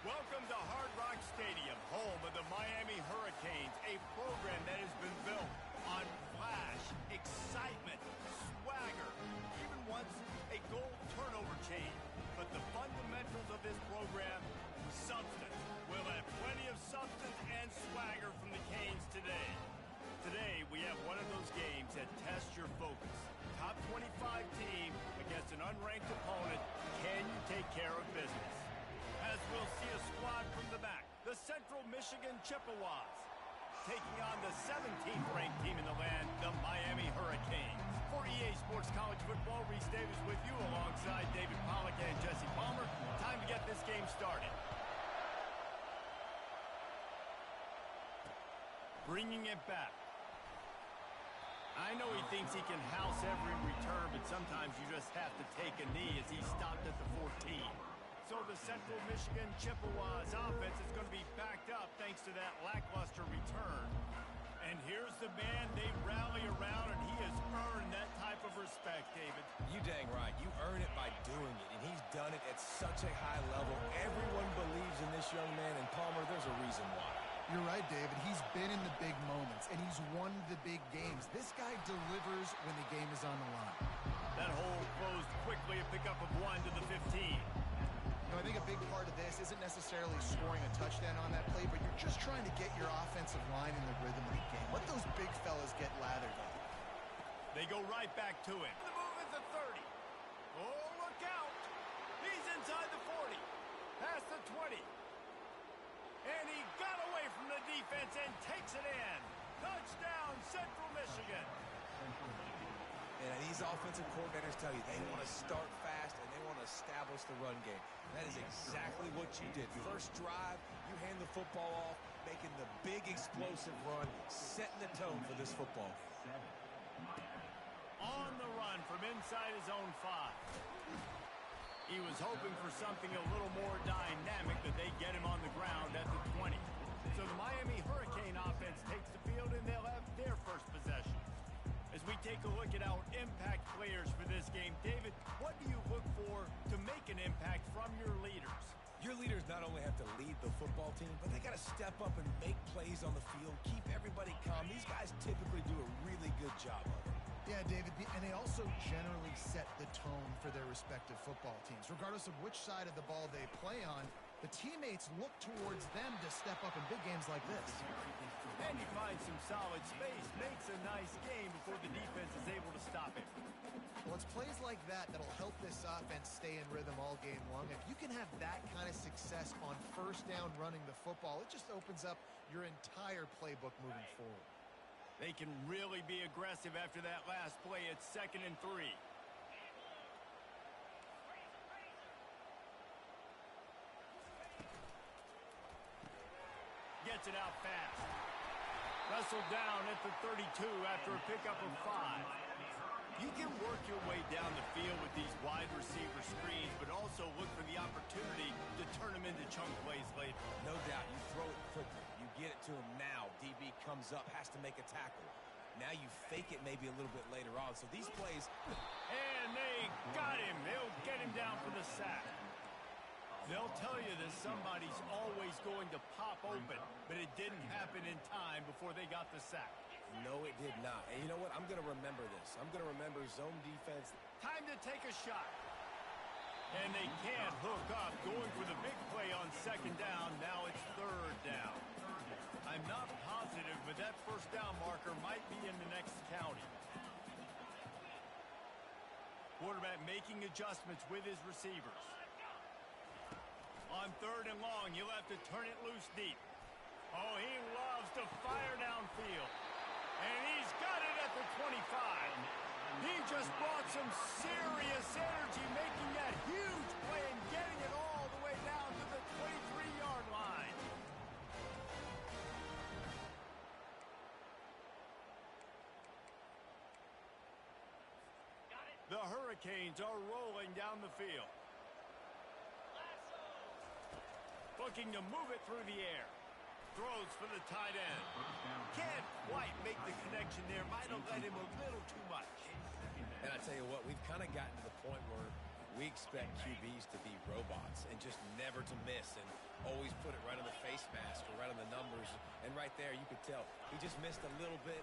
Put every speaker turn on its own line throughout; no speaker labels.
Welcome to Hard Rock Stadium, home of the Miami Hurricanes, a program that has been built on flash, excitement, swagger, even once a goal turnover chain. But the fundamentals of this program, substance. We'll have plenty of substance and swagger from the Canes today. Today, we have one of those games that tests your focus. Top 25 team against an unranked opponent. Can you take care of business? As we'll see a squad from the back, the Central Michigan Chippewas, taking on the 17th ranked team in the land, the Miami Hurricanes. For EA Sports College Football, Reese Davis with you alongside David Pollack and Jesse Palmer. Time to get this game started. Bringing it back. I know he thinks he can house every return, but sometimes you just have to take a knee as he stopped at the 14. So the Central Michigan Chippewas offense is going to be backed up thanks to that lackluster return. And here's the man they rally around, and he has earned that type of respect, David.
You dang right. You earn it by doing it, and he's done it at such a high level. Everyone believes in this young man, and Palmer, there's a reason why.
You're right, David. He's been in the big moments, and he's won the big games. This guy delivers when the game is on the line.
That hole closed quickly, a pickup of 1 to the 15.
I think a big part of this isn't necessarily scoring a touchdown on that play, but you're just trying to get your offensive line in the rhythm of the game. Let those big fellas get lathered up.
They go right back to him. The move at the 30. Oh, look out. He's inside the 40. Past the 20. And he got away from the defense and takes it in. Touchdown, Central Michigan.
And these offensive coordinators tell you they want to start fast and they want to establish the run game. That is exactly what you did. First drive, you hand the football off, making the big explosive run, setting the tone for this football game.
On the run from inside his own 5. He was hoping for something a little more dynamic, but they get him on the ground at the 20. So the Miami Hurricane offense takes the field and they'll have their first possession. As we take a look at our impact players for this game, David, what do you look for to make an impact from your leaders?
Your leaders not only have to lead the football team, but they got to step up and make plays on the field, keep everybody calm. These guys typically do a really good job of it.
Yeah, David, and they also generally set the tone for their respective football teams. Regardless of which side of the ball they play on, the teammates look towards them to step up in big games like this.
And he finds some solid space, makes a nice game before the defense is able to stop him.
Well, it's plays like that that'll help this offense stay in rhythm all game long. If you can have that kind of success on first down running the football, it just opens up your entire playbook moving forward.
They can really be aggressive after that last play. It's 2nd and 3. Gets it out fast. Wrestled down at the 32 after a pickup of 5. You can work your way down the field with these wide receiver screens, but also look for the opportunity to turn them into chunk plays later.
No doubt, you throw it quickly. You get it to him now. DB comes up, has to make a tackle. Now you fake it maybe a little bit later on. So these plays...
And they got him. They'll get him down for the sack. They'll tell you that somebody's always going to pop open, but it didn't happen in time before they got the sack.
No, it did not. And you know what? I'm going to remember this. I'm going to remember zone defense.
Time to take a shot. And they can't hook up, going for the big play on 2nd down. Now it's 3rd down. I'm not positive, but that first down marker might be in the next county. Quarterback making adjustments with his receivers. On 3rd and long, you'll have to turn it loose deep. Oh, he loves to fire downfield. And he's got it at the 25. He just brought some serious energy, making that huge play and getting it all the way down to the 23-yard line. The Hurricanes are rolling down the field. Looking to move it through the air. Throws for the tight end. Can't quite make the connection there. Might have let him a little too much.
And I tell you what, we've kind of gotten to the point where We expect QBs to be robots and just never to miss and always put it right on the face mask or right on the numbers. And right there, you could tell he just missed a little bit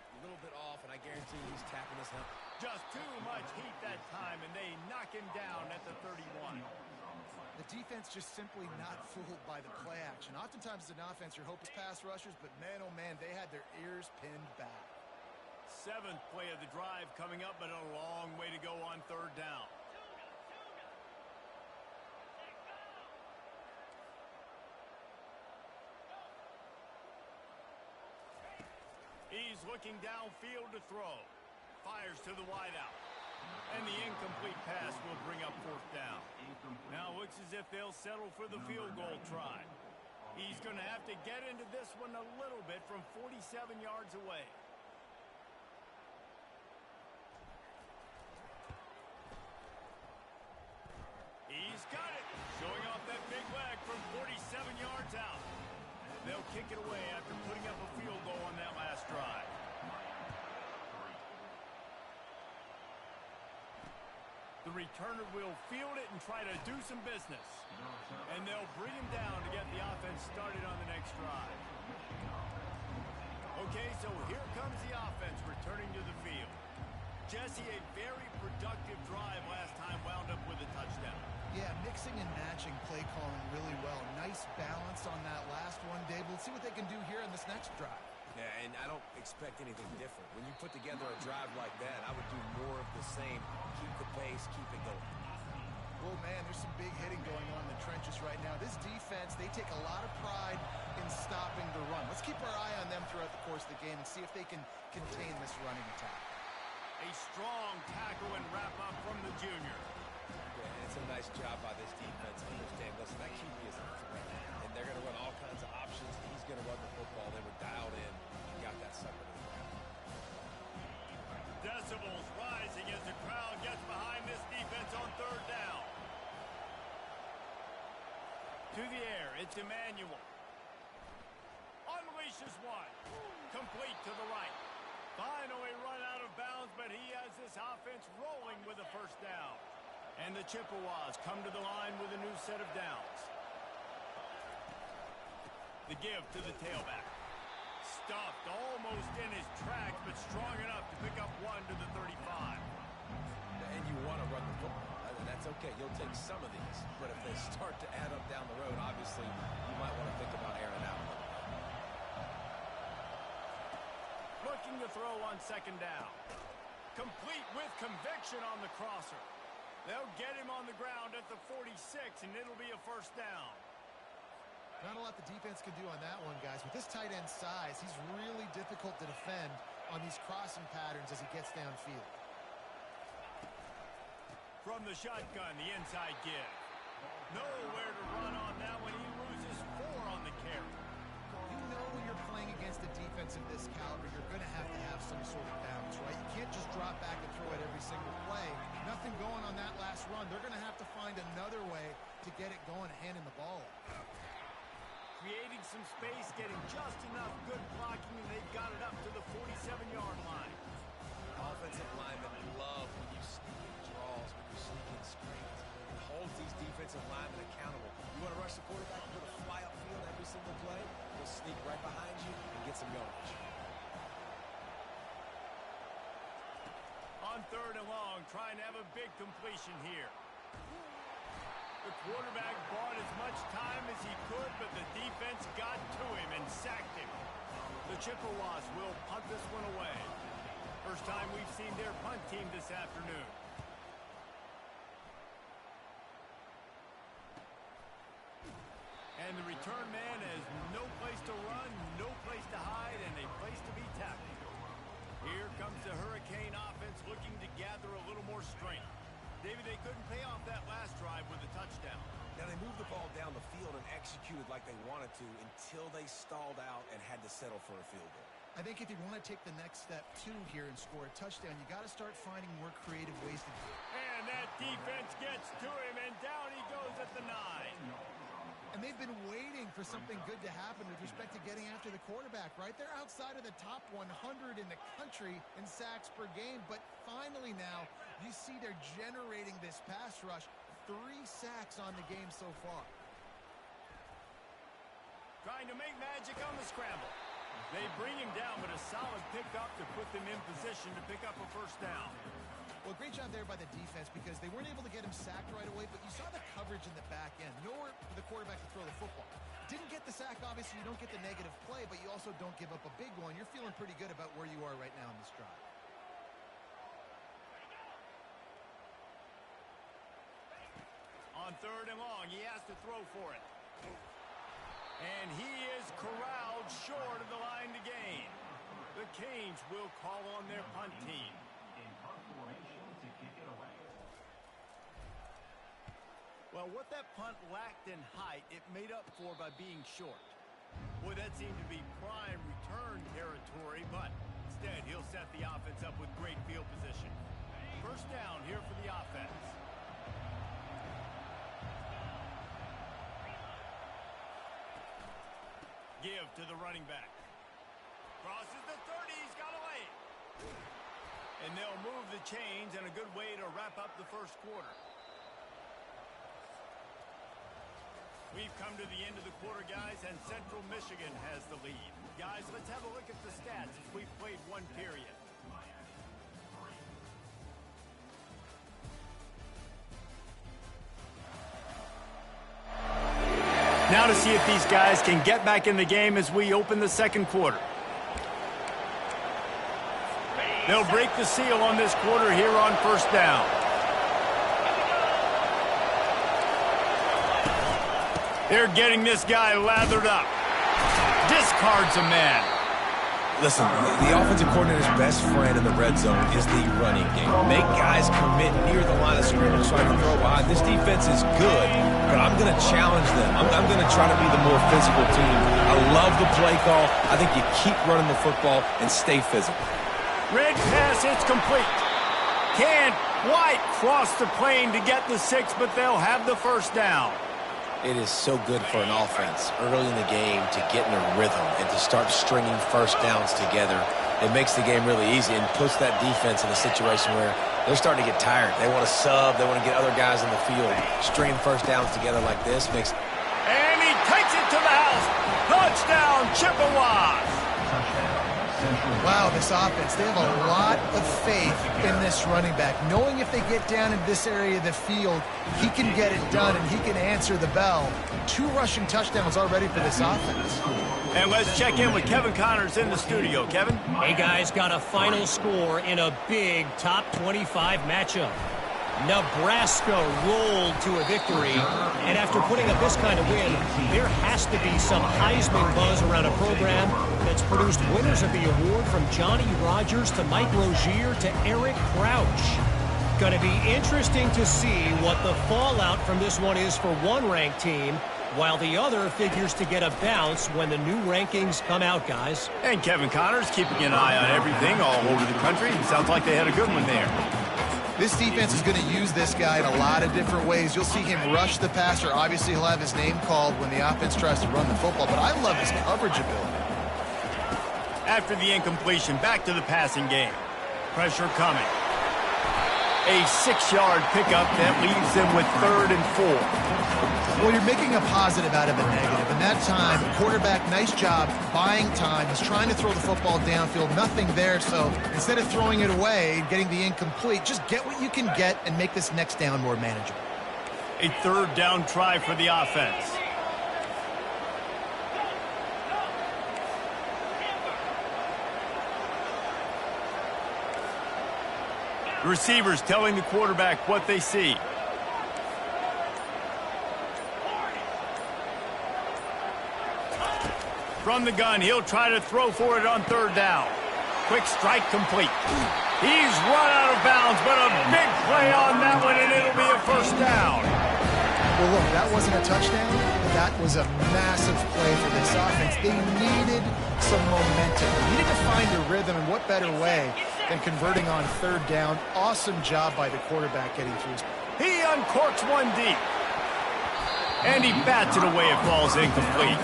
off, and I guarantee he's tapping his helmet.
Just too much heat that time, and they knock him down at the 31.
The defense just simply not fooled by the play action. Oftentimes as an offense, your hope is pass rushers, but man, oh man, they had their ears pinned back.
7th play of the drive coming up, but a long way to go on 3rd down. He's looking downfield to throw. Fires to the wideout. And the incomplete pass will bring up 4th down. Now looks as if they'll settle for the field goal try. He's going to have to get into this one a little bit from 47 yards away. He's got it. Showing off that big leg from 47 yards out. They'll kick it away after putting up a field goal on that last drive. The returner will field it and try to do some business. And they'll bring him down to get the offense started on the next drive. Okay, so here comes the offense returning to the field. Jesse, a very productive drive last time, wound up with a touchdown.
Yeah, mixing and matching play calling really well. Nice balance on that last one, Dave. Let's see what they can do here in this next drive.
Yeah, and I don't expect anything different. When you put together a drive like that, I would do more of the same. Keep the pace, keep it going.
Well, man, there's some big hitting going on in the trenches right now. This defense, they take a lot of pride in stopping the run. Let's keep our eye on them throughout the course of the game and see if they can contain this running attack.
A strong tackle and wrap-up from the junior.
Yeah, and it's a nice job by this defense. Understand, listen, that QB is a threat, and they're going to run all kinds of options. He's going to run the football. They were dialed in and got that sucker to the ground.
Decibels rising as the crowd gets behind this defense on 3rd down. To the air, it's Emmanuel. Unleashes one. Complete to the right. Finally run out of bounds, but he has this offense rolling with a 1st down. And the Chippewas come to the line with a new set of downs. The give to the tailback. Stuffed almost in his tracks, but strong enough to pick up 1 to the 35.
And you want to run the football. And that's okay. You'll take some of these. But if they start to add up down the road, obviously, you might want to think about airing out.
Looking to throw on 2nd down. Complete with conviction on the crosser. They'll get him on the ground at the 46, and it'll be a 1st down.
Not a lot the defense can do on that one, guys. With this tight end size, he's really difficult to defend on these crossing patterns as he gets downfield.
From the shotgun, the inside give. Nowhere to run on that one. He loses 4 on the carry.
You know when you're playing against a defense of this caliber, you're going to have some sort of bounce, right? You can't just drop back and throw it every single play. Nothing going on that last run. They're going to have to find another way to get it going and handing the ball up.
Creating some space, getting just enough good blocking, and they've got it up to the 47-yard line.
Offensive linemen love when you sneak in draws, when you sneak in screens. It holds these defensive linemen accountable. You want to rush the quarterback, you want to fly upfield every single play, he'll sneak right behind you and get some yardage.
On 3rd and long, trying to have a big completion here. The quarterback bought as much time as he could, but the defense got to him and sacked him. The Chippewas will punt this one away. First time we've seen their punt team this afternoon. And the return man has no place to run, no place to hide, and a place to be tackled. Here comes the Hurricane offense looking to gather a little more strength. David, they couldn't pay off that last drive with a touchdown.
Now, they moved the ball down the field and executed like they wanted to until they stalled out and had to settle for a field goal.
I think if you want to take the next step, too, here and score a touchdown, you got to start finding more creative ways to do it.
And that defense gets to him, and down he goes at the 9.
And they've been waiting for something good to happen with respect to getting after the quarterback, right? They're outside of the top 100 in the country in sacks per game, but finally now you see they're generating this pass rush. 3 sacks on the game so far.
Trying to make magic on the scramble. They bring him down, but a solid pickup to put them in position to pick up a first down.
Well, great job there by the defense because they weren't able to get him sacked right away, but you saw the coverage in the back end. Nowhere for the quarterback to throw the football. Didn't get the sack, obviously. You don't get the negative play, but you also don't give up a big one. You're feeling pretty good about where you are right now in this drive.
On 3rd and long, he has to throw for it. And he is corralled short of the line to gain. The Canes will call on their punt team. Well, what that punt lacked in height, it made up for by being short. Boy, that seemed to be prime return territory, but instead he'll set the offense up with great field position. First down here for the offense. Give to the running back. Crosses the 30, he's got away. And they'll move the chains, and a good way to wrap up the first quarter. We've come to the end of the quarter, guys, and Central Michigan has the lead. Guys, let's have a look at the stats as we've played one period. Now to see if these guys can get back in the game as we open the second quarter. They'll break the seal on this quarter here on first down. They're getting this guy lathered up. Discards a man.
Listen, the offensive coordinator's best friend in the red zone is the running game. Make guys commit near the line of scrimmage trying to throw behind. This defense is good, but I'm going to challenge them. I'm going to try to be the more physical team. I love the play call. I think you keep running the football and stay physical.
Red pass, it's complete. Can't quite cross the plane to get the 6, but they'll have the first down.
It is so good for an offense early in the game to get in a rhythm and to start stringing first downs together. It makes the game really easy and puts that defense in a situation where they're starting to get tired. They want to sub. They want to get other guys in the field. Stringing first downs together like this makes...
And he takes it to the house. Touchdown, Chippewas.
Wow, this offense, they have a lot of faith in this running back. Knowing if they get down in this area of the field, he can get it done and he can answer the bell. 2 rushing touchdowns already for this offense.
And let's check in with Kevin Connors in the studio. Kevin?
Hey, guys, got a final score in a big top 25 matchup. Nebraska rolled to a victory, and after putting up this kind of win, there has to be some Heisman buzz around a program that's produced winners of the award from Johnny Rodgers to Mike Rozier to Eric Crouch. Going to be interesting to see what the fallout from this one is for one ranked team, while the other figures to get a bounce when the new rankings come out, guys.
And Kevin Connors keeping an eye on everything all over the country. It sounds like they had a good one there.
This defense is going to use this guy in a lot of different ways. You'll see him rush the passer. Obviously, he'll have his name called when the offense tries to run the football, but I love his coverage ability.
After the incompletion, back to the passing game. Pressure coming. A 6-yard pickup that leaves them with 3rd and 4.
Well, you're making a positive out of a negative. And that time, quarterback, nice job buying time. He's trying to throw the football downfield. Nothing there. So instead of throwing it away, getting the incomplete, just get what you can get and make this next down more manageable.
A 3rd down try for the offense. Receivers telling the quarterback what they see. From the gun, he'll try to throw for it on 3rd down. Quick strike complete. He's run out of bounds, but a big play on that one, and it'll be a first down.
Well, look, that wasn't a touchdown. That was a massive play for this offense. They needed some momentum. They needed to find a rhythm, and what better way than converting on 3rd down. Awesome job by the quarterback getting through.
He uncorks one deep. And he bats it away. It falls incomplete.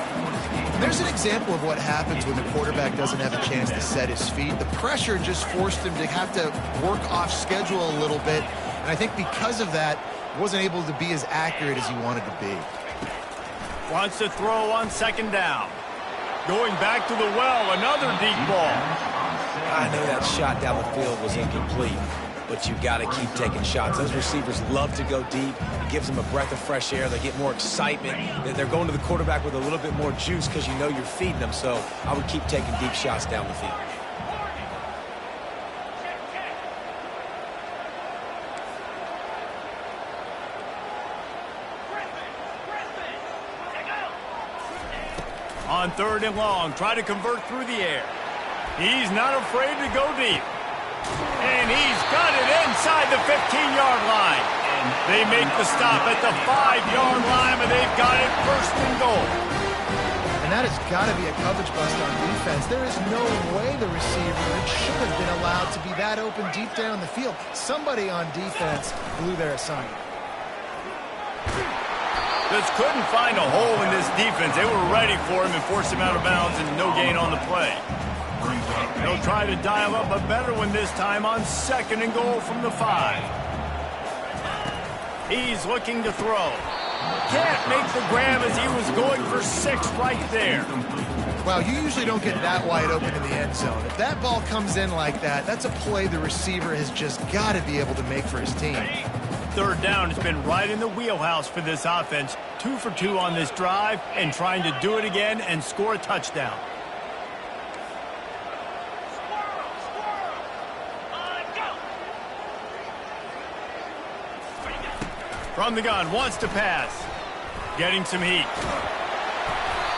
There's an example of what happens when the quarterback doesn't have a chance to set his feet. The pressure just forced him to have to work off schedule a little bit. And I think because of that, wasn't able to be as accurate as he wanted to be.
Wants to throw on second down. Going back to the well, another deep ball.
I know that shot down the field was incomplete, but you got to keep taking shots. Those receivers love to go deep. It gives them a breath of fresh air. They get more excitement. They're going to the quarterback with a little bit more juice because you know you're feeding them. So I would keep taking deep shots down the field.
On third and long, try to convert through the air. He's not afraid to go deep. And he's got it inside the 15-yard line. And they make the stop at the 5-yard line, but they've got it first and goal.
And that has got to be a coverage bust on defense. There is no way the receiver should have been allowed to be that open deep down the field. Somebody on defense blew their assignment.
Just couldn't find a hole in this defense. They were ready for him and forced him out of bounds, and no gain on the play. They'll try to dial up a better one this time on second and goal from the 5. He's looking to throw. Can't make the grab as he was going for 6 right there.
Wow, you usually don't get that wide open in the end zone. If that ball comes in like that, that's a play the receiver has just got to be able to make for his team.
Third down has been right in the wheelhouse for this offense. 2 for 2 on this drive and trying to do it again and score a touchdown. From the gun, wants to pass. Getting some heat.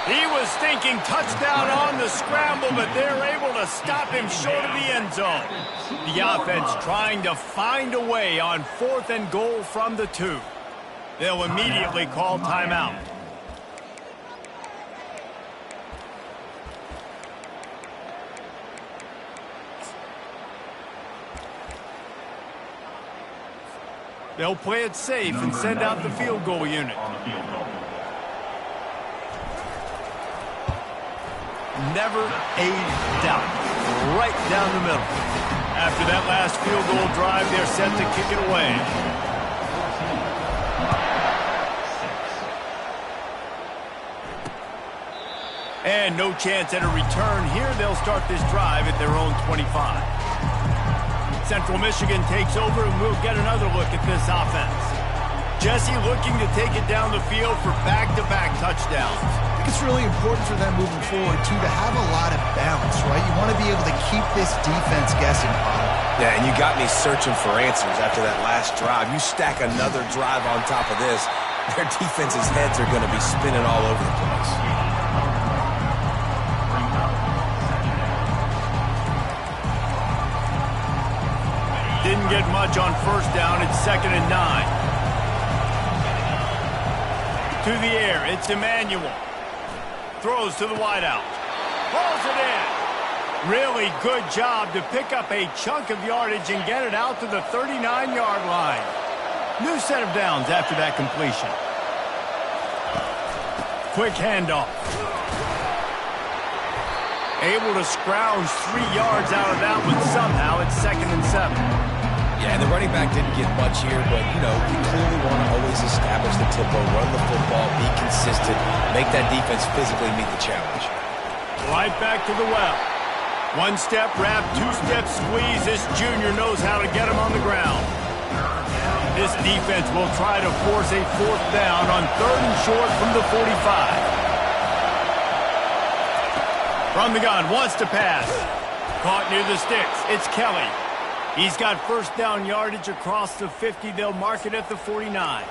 He was thinking touchdown on the scramble, but they're able to stop him short of the end zone. The offense trying to find a way on 4th and goal from the 2. They'll immediately call timeout. They'll play it safe and send out the field goal unit. Never a doubt. Right down the middle. After that last field goal drive, they're set to kick it away. And no chance at a return here. They'll start this drive at their own 25. Central Michigan takes over, and we'll get another look at this offense. Jesse looking to take it down the field for back-to-back touchdowns.
I think it's really important for them moving forward, too, to have a lot of balance, right? You want to be able to keep this defense guessing, Bob.
Yeah, and you got me searching for answers after that last drive. You stack another drive on top of this, their defense's heads are going to be spinning all over the place.
Didn't get much on first down. It's 2nd and 9. To the air, it's Emmanuel. Throws to the wideout. Pulls it in. Really good job to pick up a chunk of yardage and get it out to the 39-yard line. New set of downs after that completion. Quick handoff. Able to scrounge 3 yards out of that one somehow. It's 2nd and 7.
Yeah, and the running back didn't get much here, but, you know, you clearly want to always establish the tempo, run the football, be consistent, make that defense physically meet the challenge.
Right back to the well. 1-step wrap, 2-step squeeze. This junior knows how to get him on the ground. This defense will try to force a 4th down on 3rd and short from the 45. From the gun, wants to pass. Caught near the sticks. It's Kelly. He's got first down yardage across the 50. They'll mark it at the 49.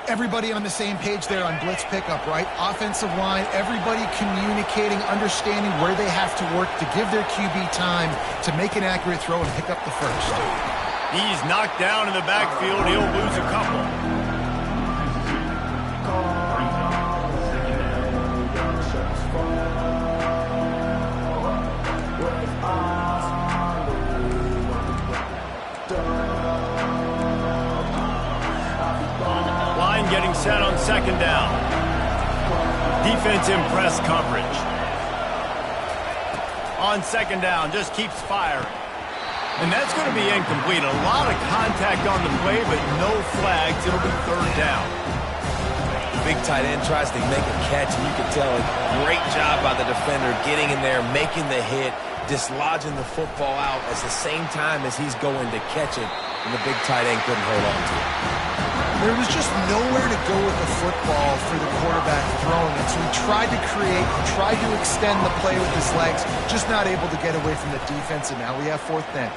Everybody on the same page there on blitz pickup, right? Offensive line, everybody communicating, understanding where they have to work to give their QB time to make an accurate throw and pick up the first.
He's knocked down in the backfield. He'll lose a couple. getting set on second down. Defense in press coverage. On second down, just keeps firing. And that's going to be incomplete. A lot of contact on the play, but no flags. It'll be third down.
Big tight end tries to make a catch, and you can tell a great job by the defender getting in there, making the hit, dislodging the football out at the same time as he's going to catch it, and the big tight end couldn't hold on to it.
There was just nowhere to go with the football for the quarterback throwing it, so he tried to create, tried to extend the play with his legs, just not able to get away from the defense, and now we have fourth down.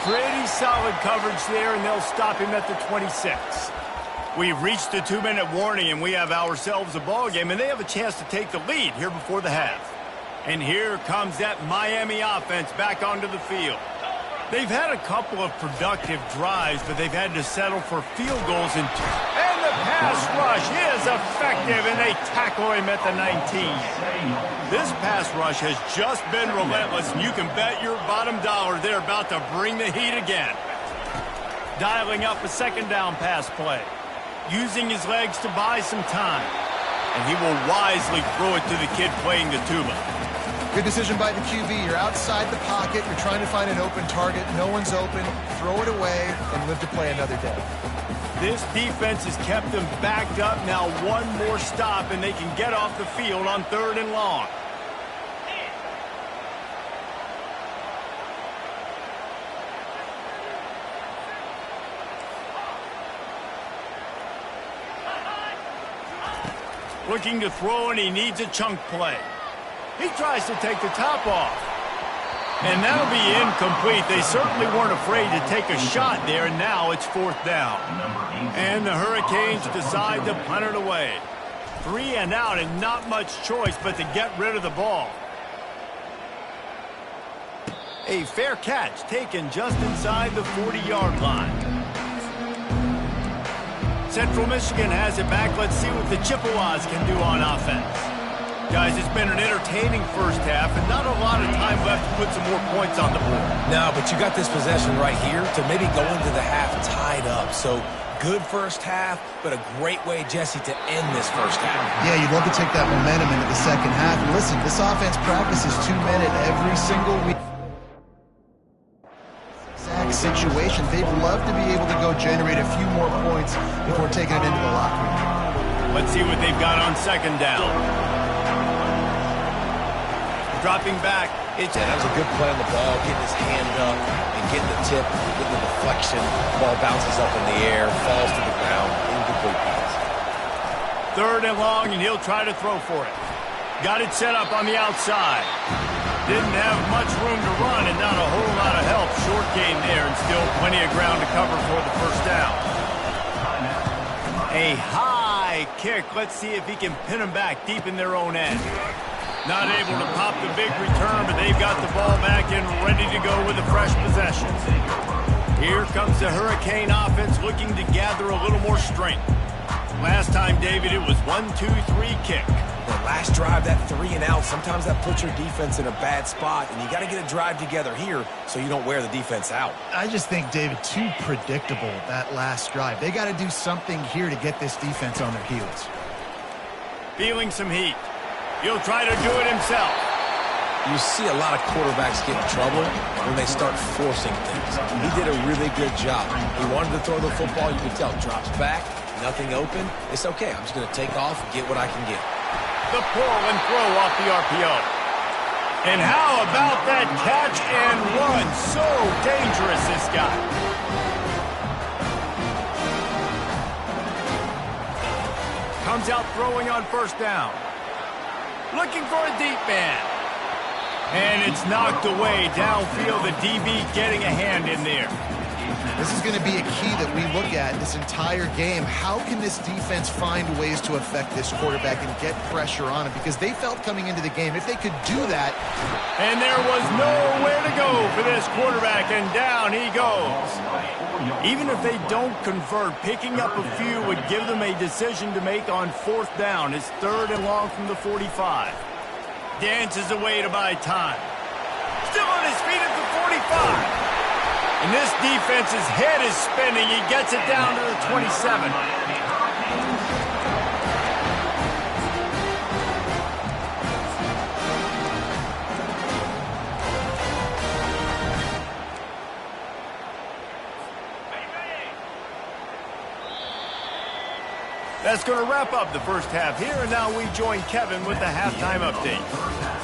Pretty solid coverage there, and they'll stop him at the 26. We've reached the 2-minute warning, and we have ourselves a ball game, and they have a chance to take the lead here before the half. And here comes that Miami offense back onto the field. They've had a couple of productive drives, but they've had to settle for field goals. And the pass rush is effective, and they tackle him at the 19. This pass rush has just been relentless, and you can bet your bottom dollar they're about to bring the heat again. Dialing up a second down pass play. Using his legs to buy some time. And he will wisely throw it to the kid playing the tuba.
Good decision by the QB. You're outside the pocket. You're trying to find an open target. No one's open. Throw it away and live to play another day.
This defense has kept them backed up. Now one more stop, and they can get off the field on 3rd and long. Looking to throw, and he needs a chunk play. He tries to take the top off. And that'll be incomplete. They certainly weren't afraid to take a shot there, and now it's 4th down. And the Hurricanes decide to punt it away. 3 and out, and not much choice but to get rid of the ball. A fair catch taken just inside the 40-yard line. Central Michigan has it back. Let's see what the Chippewas can do on offense. Guys, it's been an entertaining first half, and not a lot of time left to put some more points on the board.
No, but you got this possession right here to maybe go into the half tied up. So good first half, but a great way, Jesse, to end this first half.
Yeah, you'd love to take that momentum into the second half. And listen, this offense practices 2-minute every single week. Exact situation. They'd love to be able to go generate a few more points before taking it into the locker room.
Let's see what they've got on second down. Dropping back.
That was a good play on the ball, getting his hand up and getting the tip, getting the deflection. Ball bounces up in the air, falls to the ground, incomplete pass.
3rd and long, and he'll try to throw for it. Got it set up on the outside. Didn't have much room to run and not a whole lot of help. Short gain there, and still plenty of ground to cover for the first down. A high kick. Let's see if he can pin them back deep in their own end. Not able to pop the big return, but they've got the ball back and ready to go with a fresh possession. Here comes the Hurricane offense looking to gather a little more strength. Last time, David, it was 1-2-3 kick.
The last drive, that 3 and out, sometimes that puts your defense in a bad spot, and you got to get a drive together here so you don't wear the defense out.
I just think, David, too predictable, that last drive. They got to do something here to get this defense on their heels.
Feeling some heat. He'll try to do it himself.
You see a lot of quarterbacks get in trouble when they start forcing things. He did a really good job. He wanted to throw the football. You can tell. Drops back, nothing open. It's okay. I'm just going to take off and get what I can get.
The pull and throw off the RPO. And how about that catch and run? So dangerous, this guy. Comes out throwing on first down. Looking for a deep man. And it's knocked away downfield. The DB getting a hand in there.
This is going to be a key that we look at this entire game. How can this defense find ways to affect this quarterback and get pressure on him? Because they felt coming into the game, if they could do that.
And there was nowhere to go for this quarterback, and down he goes. Even if they don't convert, picking up a few would give them a decision to make on 4th down. It's 3rd and long from the 45. Dances away to buy time. Still on his feet at the 45. And this defense's head is spinning. He gets it down to the 27. That's going to wrap up the first half here, and now we join Kevin with the halftime update.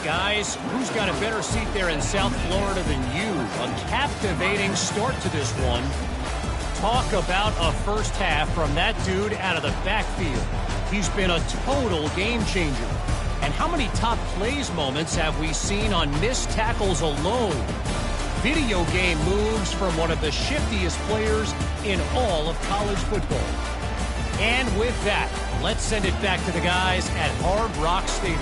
Guys, who's got a better seat there in South Florida than you? A captivating start to this one. Talk about a first half from that dude out of the backfield. He's been a total game changer. And how many top plays moments have we seen on missed tackles alone? Video game moves from one of the shiftiest players in all of college football. And with that, let's send it back to the guys at Hard Rock Stadium.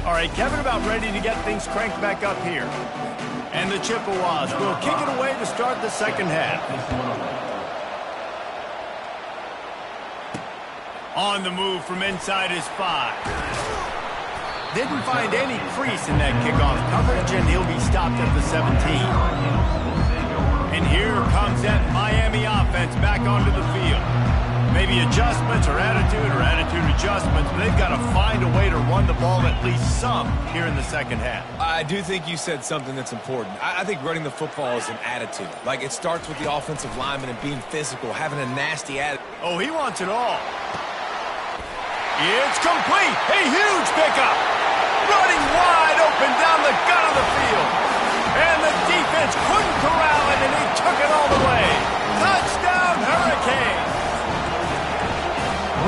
All right, Kevin about ready to get things cranked back up here. And the Chippewas will kick it away to start the second half. On the move from inside his 5. Didn't find any crease in that kickoff coverage, and he'll be stopped at the 17. And here comes that Miami offense back onto the field. Maybe adjustments or attitude adjustments, but they've got to find a way to run the ball at least some here in the second half.
I do think you said something that's important. I think running the football is an attitude. Like, it starts with the offensive lineman and being physical, having a nasty attitude.
Oh, he wants it all. It's complete. A huge pickup. Running wide open down the gut of the field. And the defense couldn't corral it, and he took it all the way. Touchdown, Hurricanes.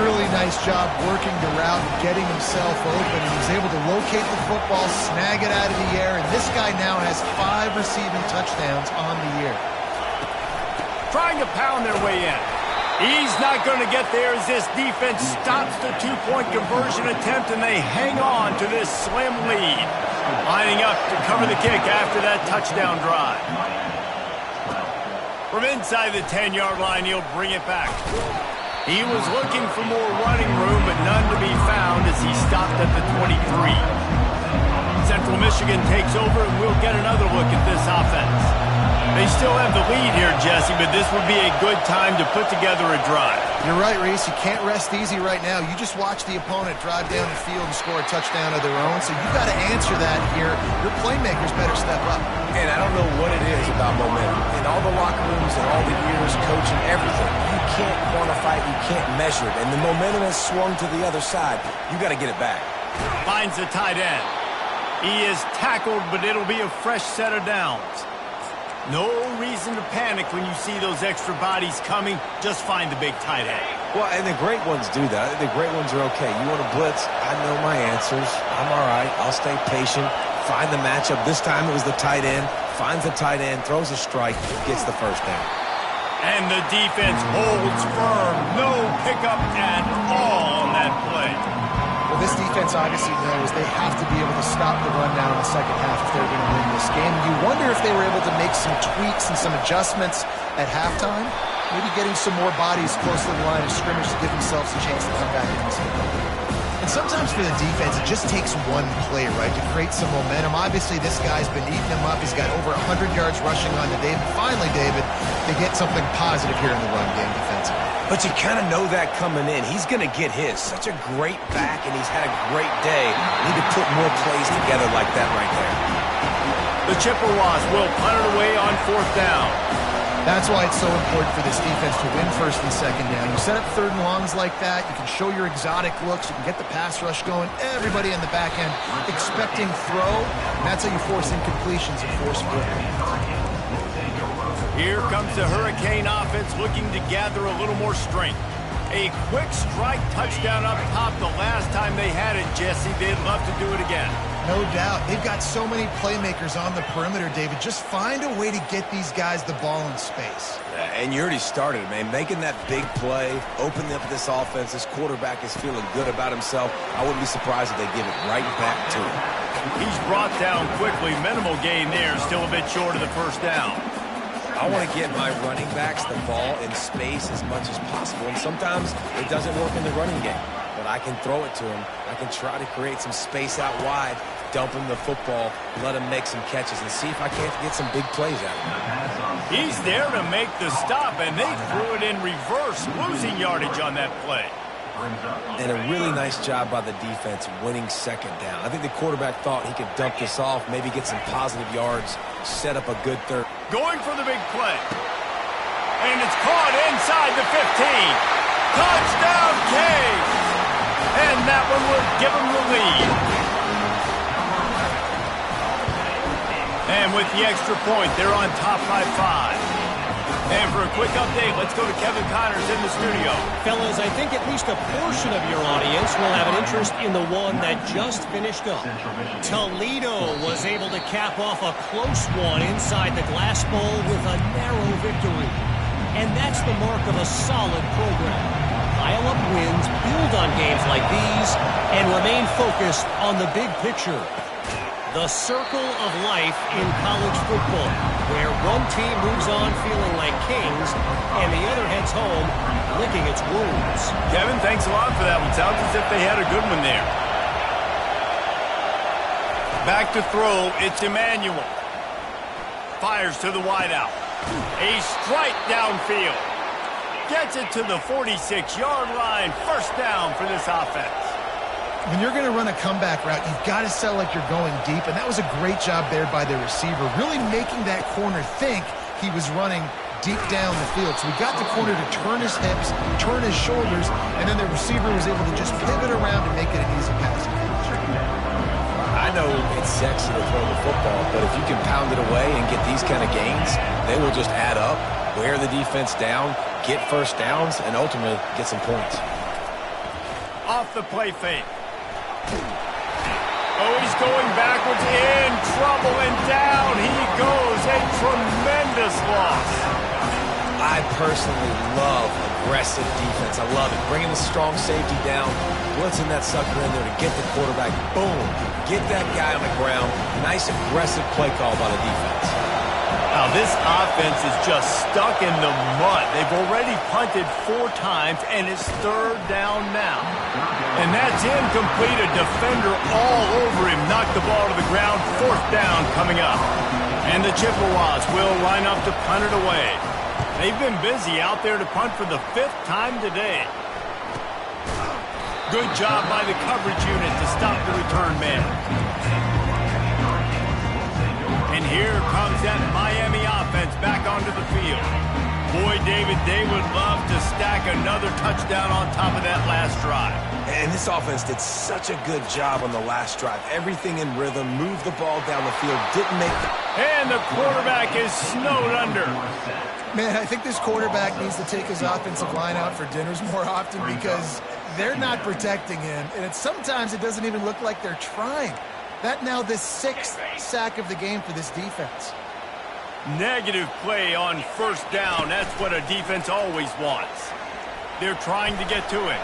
Really nice job working the route and getting himself open. He was able to locate the football, snag it out of the air, and this guy now has 5 receiving touchdowns on the year.
Trying to pound their way in. He's not going to get there as this defense stops the 2-point conversion attempt, and they hang on to this slim lead. Lining up to cover the kick after that touchdown drive. From inside the 10-yard line, he'll bring it back. He was looking for more running room, but none to be found as he stopped at the 23. Central Michigan takes over, and we'll get another look at this offense. They still have the lead here, Jesse, but this would be a good time to put together a drive.
You're right, Reese. You can't rest easy right now. You just watch the opponent drive down the field and score a touchdown of their own, so you got to answer that here. Your playmakers better step up.
And I don't know what it is about momentum. In all the locker rooms and all the years coaching, everything, you can't quantify it, you can't measure it. And the momentum has swung to the other side. You got to get it back.
Finds the tight end. He is tackled, but it'll be a fresh set of downs. No reason to panic when you see those extra bodies coming. Just find the big tight end.
Well, and the great ones do that. The great ones are okay. You want to blitz? I know my answers. I'm all right. I'll stay patient. Find the matchup. This time it was the tight end. Finds the tight end, throws a strike, gets the first down.
And the defense holds firm. No pickup at all on that play.
Well, this defense obviously knows they have to be able to stop the run down in the second half if they're going to win this game. You wonder if they were able to make some tweaks and some adjustments at halftime, maybe getting some more bodies close to the line of scrimmage to give themselves a chance to come back in this game. And sometimes for the defense, it just takes one play, right, to create some momentum. Obviously, this guy's been eating them up. He's got over 100 yards rushing on to David. Finally, David, they get something positive here in the run game defensively.
But you kind of know that coming in. He's going to get his. Such a great back, and he's had a great day. Need to put more plays together like that right there.
The Chippewas will punt it away on 4th down.
That's why it's so important for this defense to win 1st and 2nd down. You set up 3rd and longs like that. You can show your exotic looks. You can get the pass rush going. Everybody in the back end expecting throw. And that's how you force incompletions and force football.
Here comes the Hurricane offense looking to gather a little more strength. A quick strike touchdown up top the last time they had it, Jesse. They'd love to do it again.
No doubt. They've got so many playmakers on the perimeter, David. Just find a way to get these guys the ball in space.
And you already started, man. Making that big play, opening up this offense. This quarterback is feeling good about himself. I wouldn't be surprised if they give it right back to him.
He's brought down quickly. Minimal gain there. Still a bit short of the 1st down.
I want to get my running backs the ball in space as much as possible. And sometimes it doesn't work in the running game. But I can throw it to him. I can try to create some space out wide. dump him the football, let him make some catches, and see if I can't get some big plays out of him.
He's there to make the stop, and they threw it in reverse, losing yardage on that play.
And a really nice job by the defense winning second down. I think the quarterback thought he could dump this off, maybe get some positive yards, set up a good third.
Going for the big play. And it's caught inside the 15. Touchdown, Cage! And that one will give him the lead. And with the extra point, they're on top by 5. And for a quick update, let's go to Kevin Connors in the studio.
Fellas, I think at least a portion of your audience will have an interest in the one that just finished up. Toledo was able to cap off a close one inside the Glass Bowl with a narrow victory. And that's the mark of a solid program. Pile up wins, build on games like these, and remain focused on the big picture. The circle of life in college football, where one team moves on feeling like kings, and the other heads home licking its wounds.
Kevin, thanks a lot for that one. Sounds as if they had a good one there. Back to throw, it's Emmanuel. Fires to the wideout. A strike downfield. Gets it to the 46-yard line. First down for this offense.
When you're going to run a comeback route, you've got to sell like you're going deep, and that was a great job there by the receiver, really making that corner think he was running deep down the field. So we got the corner to turn his hips, turn his shoulders, and then the receiver was able to just pivot around and make it an easy pass.
I know it's sexy to throw the football, but if you can pound it away and get these kind of gains, they will just add up, wear the defense down, get first downs, and ultimately get some points.
Off the play fake. Oh, he's going backwards, in trouble, and down he goes. A tremendous loss.
I personally love aggressive defense. I love it. Bringing the strong safety down, blitzing that sucker in there to get the quarterback. Boom. Get that guy on the ground. Nice aggressive play call by the defense.
Now, this offense is just stuck in the mud. They've already punted 4 times, and it's third down now. And that's incomplete. A defender all over him. Knocked the ball to the ground. Fourth down coming up. And the Chippewas will line up to punt it away. They've been busy out there to punt for the 5th time today. Good job by the coverage unit to stop the return man. And here comes that Miami offense back onto the field. Boy, David, they would love to stack another touchdown on top of that last drive.
And this offense did such a good job on the last drive. Everything in rhythm, moved the ball down the field, didn't make the...
And the quarterback is snowed under.
Man, I think this quarterback needs to take his offensive line out for dinners more often because they're not protecting him. And sometimes it doesn't even look like they're trying. That now the 6th sack of the game for this defense.
Negative play on first down. That's what a defense always wants. They're trying to get to it.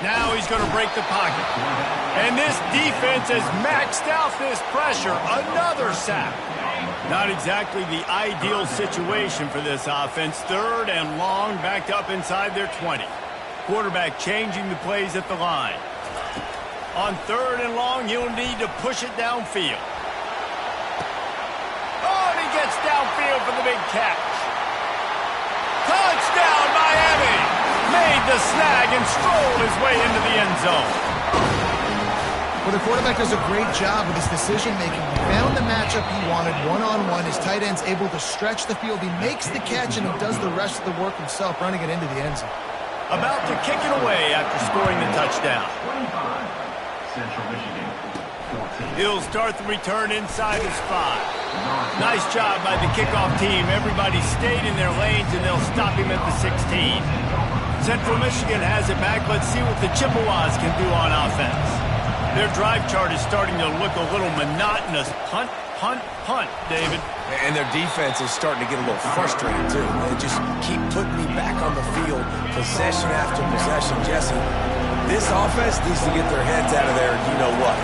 Now he's going to break the pocket. And this defense has maxed out this pressure. Another sack. Not exactly the ideal situation for this offense. Third and long, backed up inside their 20. Quarterback changing the plays at the line. On third and long, he'll need to push it downfield. Oh, and he gets downfield for the big catch. Touchdown, Miami! Made the snag and strolled his way into the end zone.
Well, the quarterback does a great job with his decision-making. He found the matchup he wanted, one-on-one. His tight end's able to stretch the field. He makes the catch, and he does the rest of the work himself, running it into the end zone.
About to kick it away after scoring the touchdown. He'll start the return inside his 5. Nice job by the kickoff team. Everybody stayed in their lanes, and they'll stop him at the 16. Central Michigan has it back. Let's see what the Chippewas can do on offense. Their drive chart is starting to look a little monotonous. Punt, punt, punt, David.
And their defense is starting to get a little frustrated, too. They just keep putting me back on the field, possession after possession. Jesse, this offense needs to get their heads out of there, you-know-what.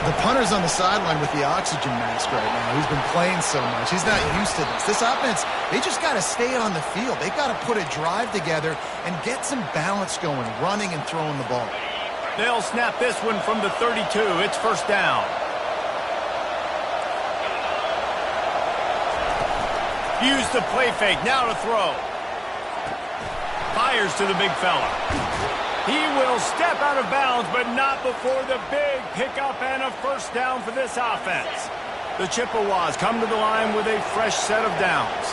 The punter's on the sideline with the oxygen mask right now. He's been playing so much. He's not used to this. This offense, they just got to stay on the field. They've got to put a drive together and get some balance going, running and throwing the ball.
They'll snap this one from the 32. It's first down. Use the play fake, now to throw. Fires to the big fella. He will step out of bounds, but not before the big pickup and a first down for this offense. The Chippewas come to the line with a fresh set of downs.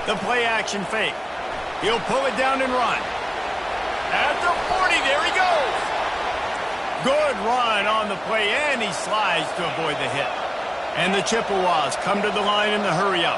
The play action fake. He'll pull it down and run. At the 40, there he goes. Good run on the play, and he slides to avoid the hit. And the Chippewas come to the line in the hurry-up.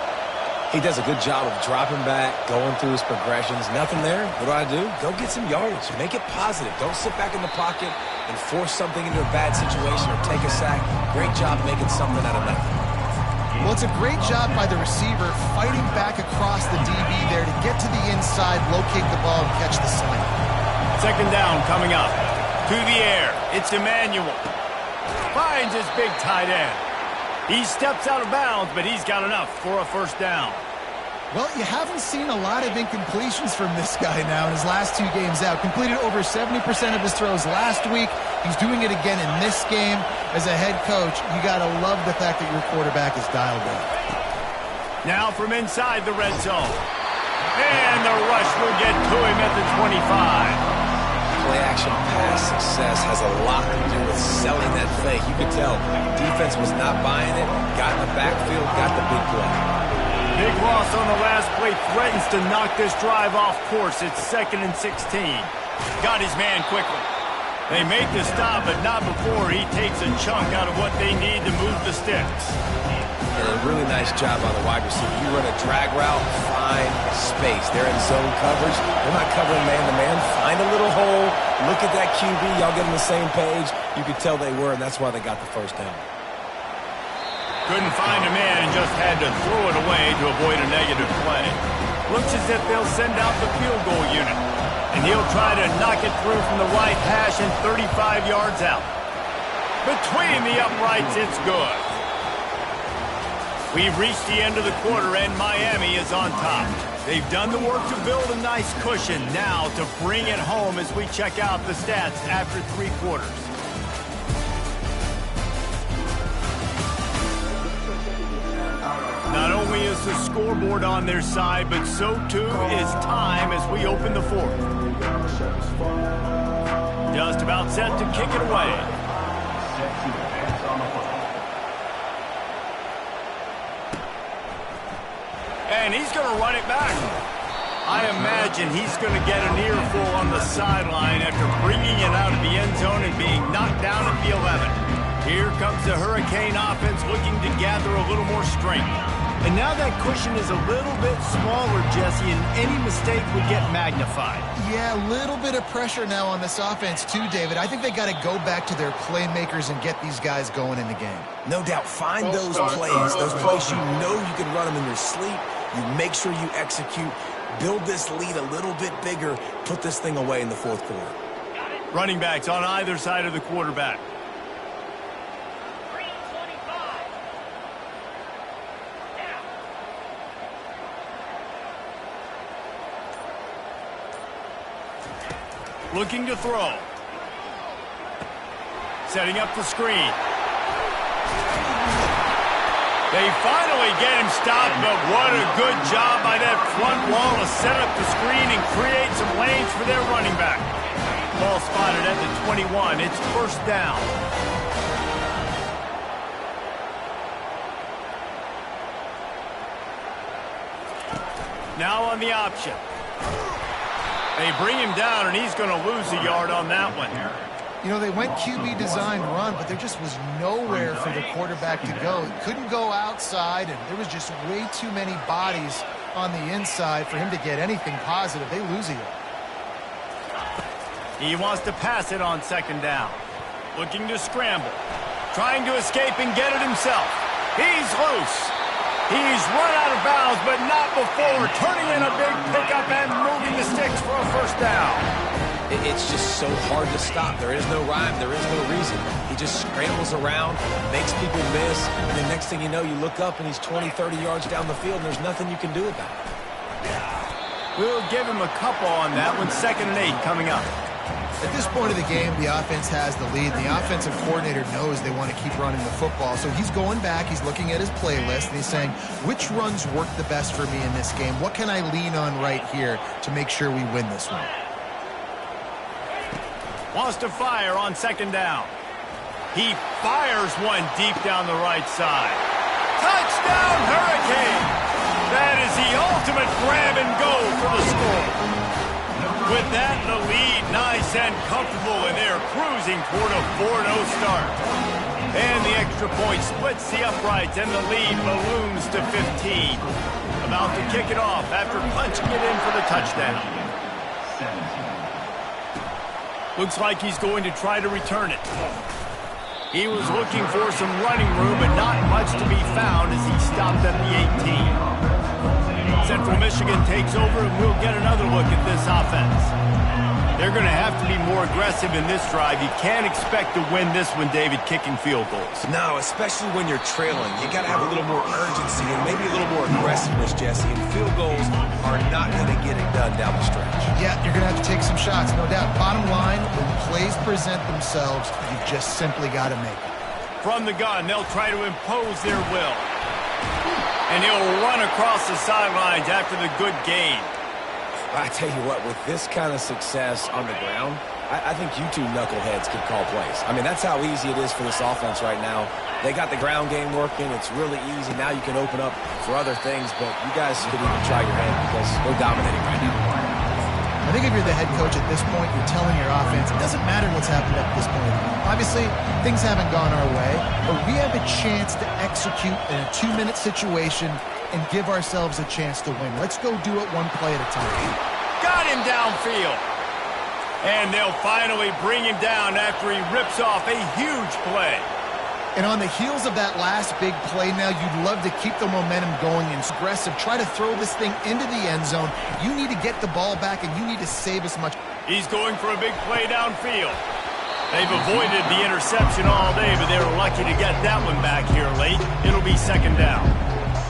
He does a good job of dropping back, going through his progressions. Nothing there. What do? Go get some yardage. Make it positive. Don't sit back in the pocket and force something into a bad situation or take a sack. Great job making something out of nothing.
Well, it's a great job by the receiver fighting back across the DB there to get to the inside, locate the ball, and catch the slant.
Second down coming up. To the air. It's Emmanuel. Finds his big tight end. He steps out of bounds, but he's got enough for a first down.
Well, you haven't seen a lot of incompletions from this guy now in his last 2 games out. Completed over 70% of his throws last week. He's doing it again in this game. As a head coach, you got to love the fact that your quarterback is dialed in.
Now from inside the red zone. And the rush will get to him at the 25.
Play-action pass success has a lot to do with selling that fake. You could tell defense was not buying it, got in the backfield, got the big play.
Big loss on the last play, threatens to knock this drive off course. It's 2nd and 16. Got his man quickly. They make the stop, but not before he takes a chunk out of what they need to move the sticks.
And a really nice job on the wide receiver. You run a drag route, find space. They're in zone coverage. They're not covering man-to-man. Find a little hole. Look at that QB. Y'all get on the same page. You could tell they were, and that's why they got the first down.
Couldn't find a man and just had to throw it away to avoid a negative play. Looks as if they'll send out the field goal unit. And he'll try to knock it through from the right hash and 35 yards out. Between the uprights, it's good. We've reached the end of the quarter, and Miami is on top. They've done the work to build a nice cushion. Now to bring it home as we check out the stats after 3 quarters. Not only is the scoreboard on their side, but so too is time as we open the 4th. Just about set to kick it away. And he's going to run it back. I imagine he's going to get an earful on the sideline after bringing it out of the end zone and being knocked down at the 11. Here comes the Hurricane offense looking to gather a little more strength. And now that cushion is a little bit smaller, Jesse, and any mistake would get magnified.
Yeah, a little bit of pressure now on this offense too, David. I think they got to go back to their playmakers and get these guys going in the game.
No doubt. Find those plays you know you can run them in your sleep. You make sure you execute. Build this lead a little bit bigger. Put this thing away in the 4th quarter.
Running backs on either side of the quarterback. Looking to throw. Setting up the screen. They finally get him stopped, but what a good job by that front wall to set up the screen and create some lanes for their running back. Ball spotted at the 21. It's first down. Now on the option. They bring him down, and he's going to lose a yard on that one.
You know, they went QB designed run, but there just was nowhere for the quarterback to go. He couldn't go outside, and there was just way too many bodies on the inside for him to get anything positive. They lose a yard.
He wants to pass it on 2nd down. Looking to scramble. Trying to escape and get it himself. He's loose. He's run out of bounds, but not before turning in a big pickup and moving the sticks for a first down.
It's just so hard to stop. There is no rhyme. There is no reason. He just scrambles around, makes people miss, and the next thing you know, you look up and he's 20, 30 yards down the field, and there's nothing you can do about it.
We'll give him a couple on that one. 2nd and 8 coming up.
At this point of the game, the offense has the lead. The offensive coordinator knows they want to keep running the football. So he's going back, he's looking at his playlist, and he's saying, which runs work the best for me in this game? What can I lean on right here to make sure we win this one?
Wants to fire on second down. He fires one deep down the right side. Touchdown, Hurricane! That is the ultimate grab and go for the score. With that, the lead nice and comfortable, and they're cruising toward a 4-0 start. And the extra point splits the uprights, and the lead balloons to 15. About to kick it off after punching it in for the touchdown. Looks like he's going to try to return it. He was looking for some running room, but not much to be found as he stopped at the 18. Central Michigan takes over, and we'll get another look at this offense. They're going to have to be more aggressive in this drive. You can't expect to win this one, David, kicking field goals.
No, especially when you're trailing. You got to have a little more urgency and maybe a little more aggressiveness, Jesse. And field goals are not going to get it done down the stretch.
Yeah, you're going to have to take some shots, no doubt. Bottom line, when plays present themselves, you just simply got to make it.
From the gun, they'll try to impose their will. And he'll run across the sidelines after the good gain.
I tell you what, with this kind of success on the ground, I think you two knuckleheads could call plays. I mean, that's how easy it is for this offense right now. They got the ground game working. It's really easy. Now you can open up for other things, but you guys could even try your hand because they're dominating right now.
I think if you're the head coach at this point, you're telling your offense, it doesn't matter what's happened up to this point. Obviously, things haven't gone our way, but we have a chance to execute in a 2-minute situation and give ourselves a chance to win. Let's go do it one play at a time.
Got him downfield. And they'll finally bring him down after he rips off a huge play.
And on the heels of that last big play now, you'd love to keep the momentum going and aggressive. Try to throw this thing into the end zone. You need to get the ball back, and you need to save as much.
He's going for a big play downfield. They've avoided the interception all day, but they were lucky to get that one back here late. It'll be second down.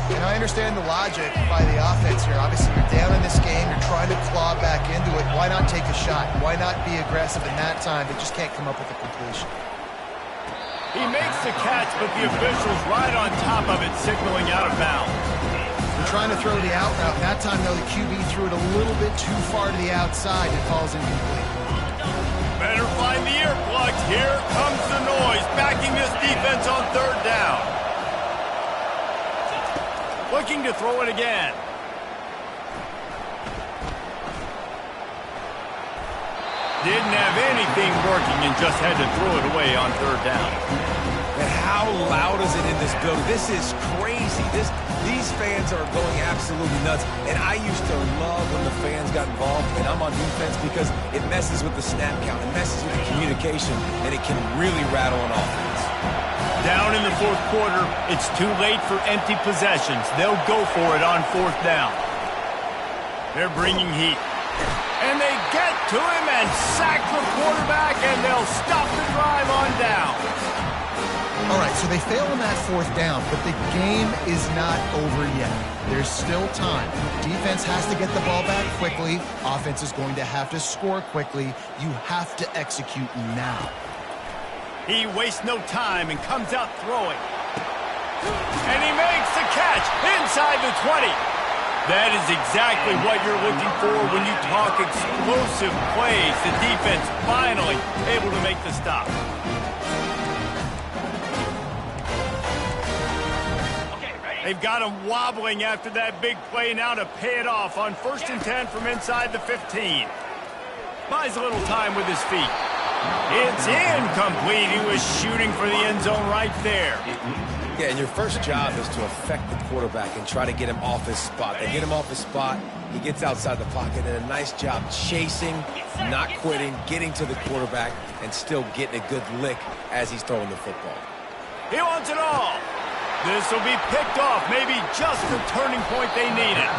And I understand the logic by the offense here. Obviously, you're down in this game. You're trying to claw back into it. Why not take a shot? Why not be aggressive in that time? They just can't come up with a completion.
He makes the catch, but the official's right on top of it, signaling out of bounds.
They're trying to throw the out route. That time, though, the QB threw it a little bit too far to the outside. It falls incomplete.
Better find the earplugs. Here comes the noise, backing this defense on third down. Looking to throw it again. Didn't have anything working and just had to throw it away on third down.
And how loud is it in this building? This is crazy. These fans are going absolutely nuts. And I used to love when the fans got involved, and I'm on defense because it messes with the snap count. It messes with the communication, and it can really rattle an offense.
Down in the fourth quarter, it's too late for empty possessions. They'll go for it on fourth down. They're bringing heat. And they get to him and sack the quarterback, and they'll stop the drive on down.
All right, so they fail on that fourth down, but the game is not over yet. There's still time. Defense has to get the ball back quickly. Offense is going to have to score quickly. You have to execute now.
He wastes no time and comes out throwing. And he makes the catch inside the 20. That is exactly what you're looking for when you talk explosive plays. The defense finally able to make the stop. They've got him wobbling after that big play now to pay it off on 1st and 10 from inside the 15. Buys a little time with his feet. It's incomplete. He was shooting for the end zone right there.
Yeah, and your first job is to affect the quarterback and try to get him off his spot. They get him off his spot, he gets outside the pocket, and a nice job chasing, not quitting, getting to the quarterback, and still getting a good lick as he's throwing the football.
He wants it all. This will be picked off, maybe just the turning point they needed.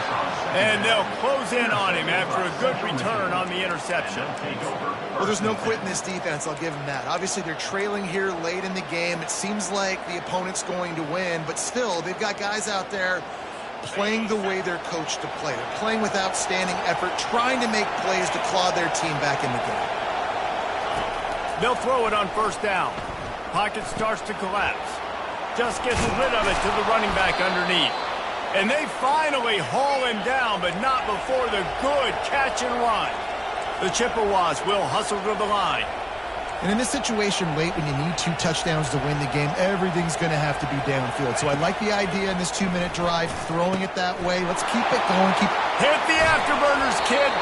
And they'll close in on him after a good return on the interception.
Well, there's no quit in this defense, I'll give them that. Obviously, they're trailing here late in the game. It seems like the opponent's going to win, but still, they've got guys out there playing the way they're coached to play. They're playing with outstanding effort, trying to make plays to claw their team back in the game.
They'll throw it on first down. Pocket starts to collapse. Just gets rid of it to the running back underneath. And they finally haul him down, but not before the good catch and run. The Chippewas will hustle to the line.
And in this situation late when you need 2 touchdowns to win the game, everything's going to have to be downfield. So I like the idea in this 2-minute drive, throwing it that way. Let's keep it going.
Hit the afterburners, kid.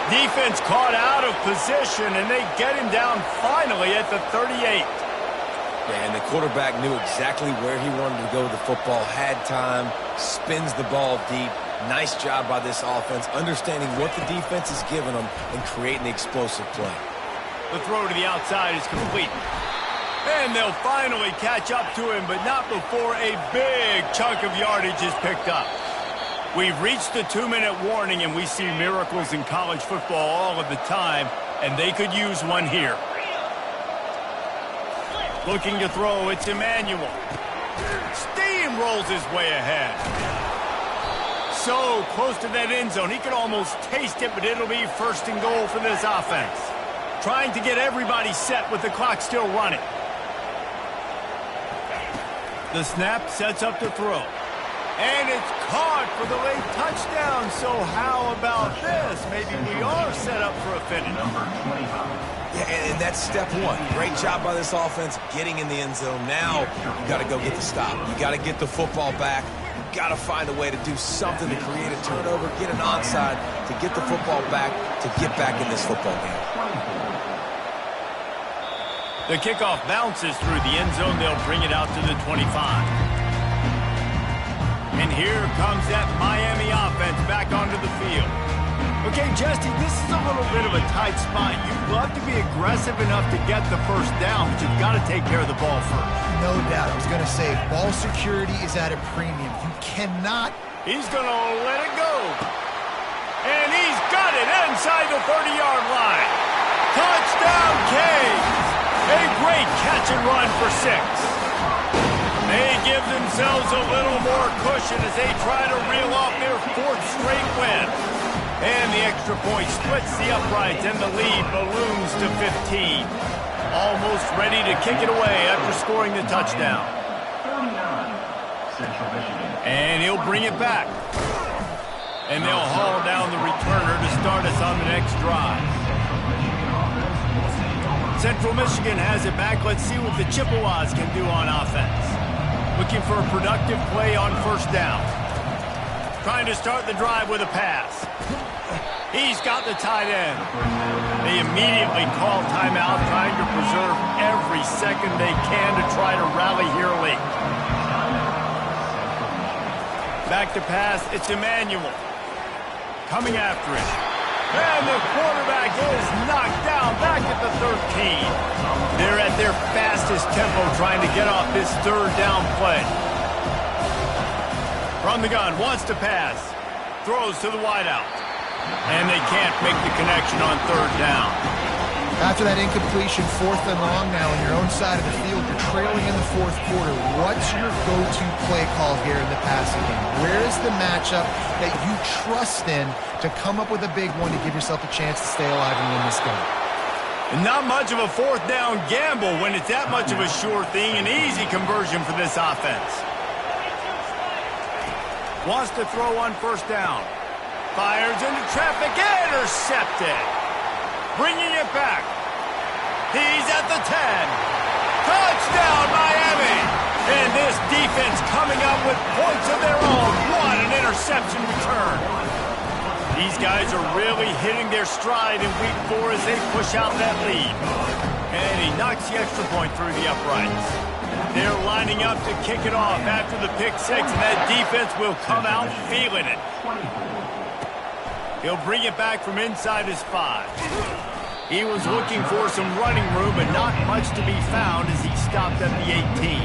Defense caught out of position, and they get him down finally at the 38.
And the quarterback knew exactly where he wanted to go with the football, had time, spins the ball deep. Nice job by this offense, understanding what the defense is giving them and creating the explosive play.
The throw to the outside is complete. And they'll finally catch up to him, but not before a big chunk of yardage is picked up. We've reached the 2-minute warning, and we see miracles in college football all of the time, and they could use one here. Looking to throw, it's Emmanuel. Steamrolls his way ahead. So close to that end zone, he could almost taste it, but it'll be first and goal for this offense. Trying to get everybody set with the clock still running. The snap sets up the throw. And it's caught for the late touchdown. So how about this? Maybe we are set up for a finish.
Yeah, and that's step one. Great job by this offense getting in the end zone. Now you got to go get the stop. You got to get the football back. You got to find a way to do something to create a turnover, get an onside, to get the football back, to get back in this football game.
The kickoff bounces through the end zone. They'll bring it out to the 25. And here comes that Miami offense back onto the field. Okay, Justy, this is a little bit of a tight spot. You'd love to be aggressive enough to get the first down, but you've got to take care of the ball first.
No doubt. I was going to say, ball security is at a premium. You cannot.
He's going to let it go. And he's got it inside the 30-yard line. Touchdown, Canes. A great catch and run for 6. They give themselves a little more cushion as they try to reel off their 4th straight win. And the extra point splits the uprights, and the lead balloons to 15. Almost ready to kick it away after scoring the touchdown. And he'll bring it back. And they'll haul down the returner to start us on the next drive. Central Michigan has it back. Let's see what the Chippewas can do on offense. Looking for a productive play on first down. Trying to start the drive with a pass. He's got the tight end. They immediately call timeout, trying to preserve every second they can to try to rally here late. Back to pass, it's Emmanuel. Coming after it. And the quarterback is knocked down back at the 13. They're at their fastest tempo trying to get off this 3rd down play. From the gun, wants to pass. Throws to the wideout. And they can't make the connection on 3rd down.
After that incompletion, 4th and long now on your own side of the field, you're trailing in the 4th quarter. What's your go-to play call here in the passing game? Where is the matchup that you trust in to come up with a big one to give yourself a chance to stay alive and win this game?
And not much of a 4th down gamble when it's that much of a sure thing. An easy conversion for this offense. Wants to throw on first down. Fires into traffic, intercepted. Bringing it back. He's at the 10. Touchdown, Miami. And this defense coming up with points of their own. What an interception return. These guys are really hitting their stride in week 4 as they push out that lead. And he knocks the extra point through the uprights. They're lining up to kick it off after the pick 6, and that defense will come out feeling it. He'll bring it back from inside his 5. He was looking for some running room, but not much to be found as he stopped at the 18.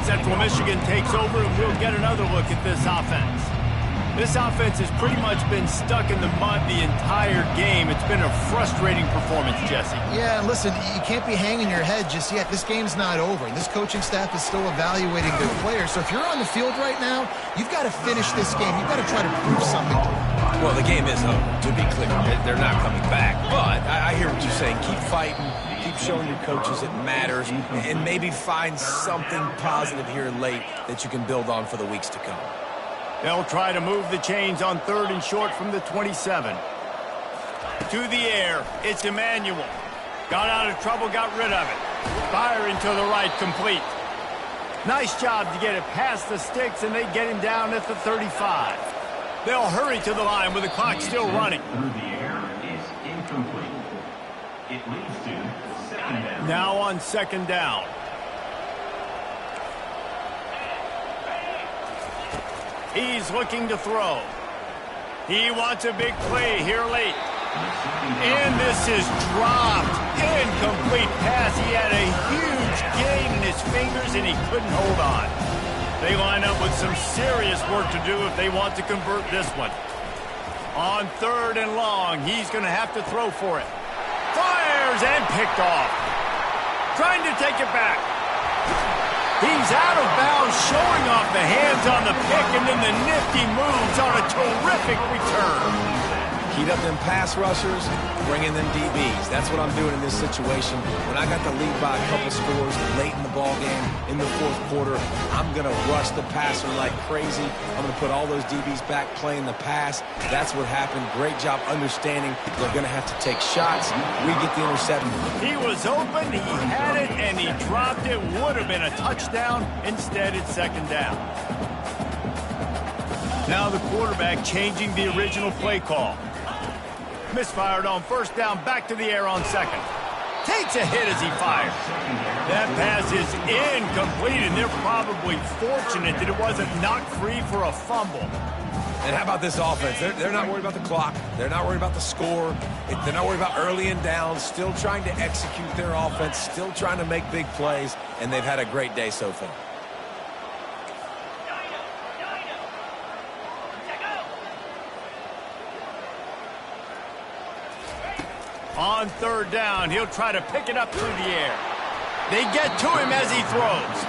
Central Michigan takes over, and we'll get another look at this offense. This offense has pretty much been stuck in the mud the entire game. It's been a frustrating performance, Jesse.
Yeah, and listen, you can't be hanging your head just yet. This game's not over. This coaching staff is still evaluating their players. So if you're on the field right now, you've got to finish this game. You've got to try to prove something to them.
Well, the game is over, to be clear. They're not coming back. But I hear what you're saying. Keep fighting. Keep showing your coaches it matters. And maybe find something positive here late that you can build on for the weeks to come.
They'll try to move the chains on 3rd and short from the 27. To the air, it's Emmanuel. Got out of trouble, got rid of it. Firing to the right, complete. Nice job to get it past the sticks, and they get him down at the 35. They'll hurry to the line with the clock still running.
Through the air is incomplete. It leads to 2nd down.
Now on 2nd down. He's looking to throw. He wants a big play here late. And this is dropped. Incomplete pass. He had a huge gain in his fingers, and he couldn't hold on. They line up with some serious work to do if they want to convert this one. On 3rd and long, he's going to have to throw for it. Fires and picked off. Trying to take it back. He's out of bounds, showing off the hands on the pick, and then the nifty moves on a terrific return.
Heat up them pass rushers, bring in them DBs. That's what I'm doing in this situation. When I got the lead by a couple scores late in the ball game, in the 4th quarter, I'm going to rush the passer like crazy. I'm going to put all those DBs back playing the pass. That's what happened. Great job understanding they're going to have to take shots. We get the interception.
He was open, he had it, and he dropped it. Would have been a touchdown. Instead, it's 2nd down. Now the quarterback changing the original play call. Misfired on 1st down, back to the air on 2nd. Takes a hit as he fires. That pass is incomplete, and they're probably fortunate that it wasn't knocked free for a fumble.
And how about this offense? They're not worried about the clock. They're not worried about the score. They're not worried about early and downs. Still trying to execute their offense. Still trying to make big plays, and they've had a great day so far.
On 3rd down, he'll try to pick it up through the air. They get to him as he throws.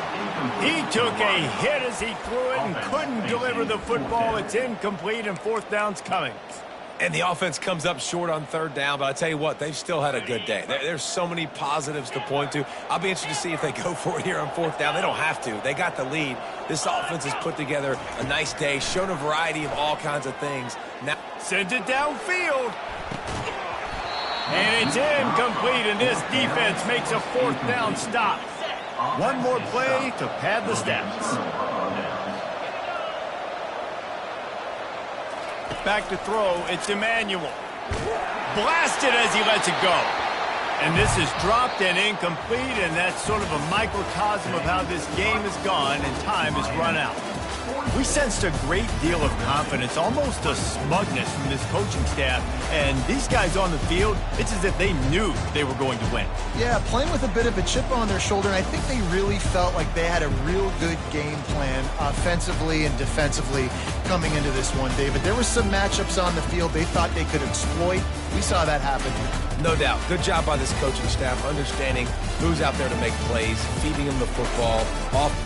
He took a hit as he threw it and couldn't deliver the football. It's incomplete, and 4th down's coming.
And the offense comes up short on 3rd down, but I tell you what, they've still had a good day. There's so many positives to point to. I'll be interested to see if they go for it here on 4th down. They don't have to. They got the lead. This offense has put together a nice day, shown a variety of all kinds of things. Now
sends it downfield. And it's incomplete, and this defense makes a 4th down stop. One more play to pad the stats. Back to throw, it's Emmanuel. Blasted as he lets it go. And this is dropped and incomplete, and that's sort of a microcosm of how this game has gone, and time has run out. We sensed a great deal of confidence, almost a smugness from this coaching staff. And these guys on the field, it's as if they knew they were going to win.
Yeah, playing with a bit of a chip on their shoulder, and I think they really felt like they had a real good game plan offensively and defensively coming into this one, David. There were some matchups on the field they thought they could exploit. We saw that happen.
No doubt. Good job by this coaching staff, understanding who's out there to make plays, feeding them the football, off